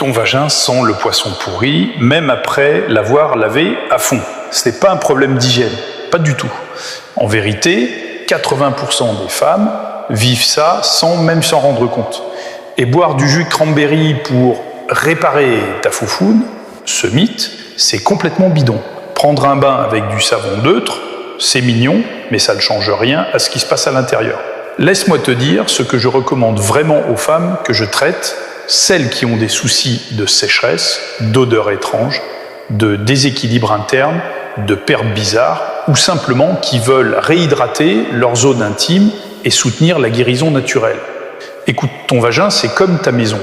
Ton vagin sent le poisson pourri, même après l'avoir lavé à fond. Ce n'est pas un problème d'hygiène, pas du tout. En vérité, 80% des femmes vivent ça sans même s'en rendre compte. Et boire du jus de cranberry pour réparer ta foufoune, ce mythe, c'est complètement bidon. Prendre un bain avec du savon neutre, c'est mignon, mais ça ne change rien à ce qui se passe à l'intérieur. Laisse-moi te dire ce que je recommande vraiment aux femmes que je traite, celles qui ont des soucis de sécheresse, d'odeurs étranges, de déséquilibre interne, de pertes bizarres, ou simplement qui veulent réhydrater leur zone intime et soutenir la guérison naturelle. Écoute, ton vagin, c'est comme ta maison.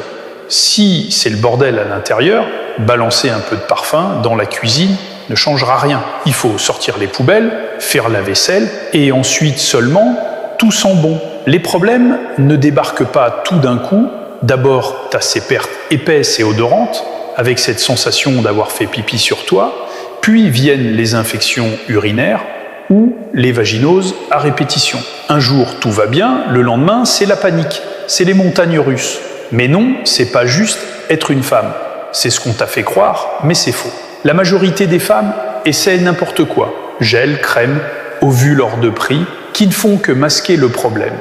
Si c'est le bordel à l'intérieur, balancer un peu de parfum dans la cuisine ne changera rien. Il faut sortir les poubelles, faire la vaisselle, et ensuite seulement, tout sent bon. Les problèmes ne débarquent pas tout d'un coup. D'abord, tu as ces pertes épaisses et odorantes, avec cette sensation d'avoir fait pipi sur toi, puis viennent les infections urinaires ou les vaginoses à répétition. Un jour, tout va bien, le lendemain, c'est la panique, c'est les montagnes russes. Mais non, c'est pas juste être une femme. C'est ce qu'on t'a fait croire, mais c'est faux. La majorité des femmes essaient n'importe quoi, gel, crème, ovules hors de prix, qui ne font que masquer le problème.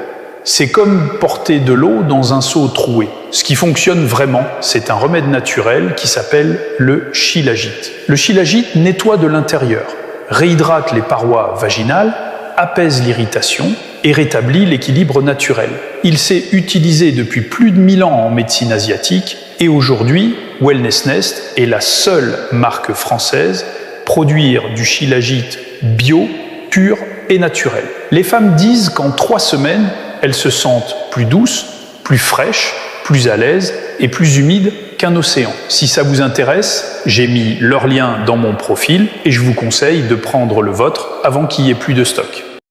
C'est comme porter de l'eau dans un seau troué. Ce qui fonctionne vraiment, c'est un remède naturel qui s'appelle le shilajit. Le shilajit nettoie de l'intérieur, réhydrate les parois vaginales, apaise l'irritation et rétablit l'équilibre naturel. Il s'est utilisé depuis plus de 1000 ans en médecine asiatique et aujourd'hui, Wellness Nest est la seule marque française produire du shilajit bio, pur et naturel. Les femmes disent qu'en 3 semaines, elles se sentent plus douces, plus fraîches, plus à l'aise et plus humides qu'un océan. Si ça vous intéresse, j'ai mis leur lien dans mon profil et je vous conseille de prendre le vôtre avant qu'il n'y ait plus de stock.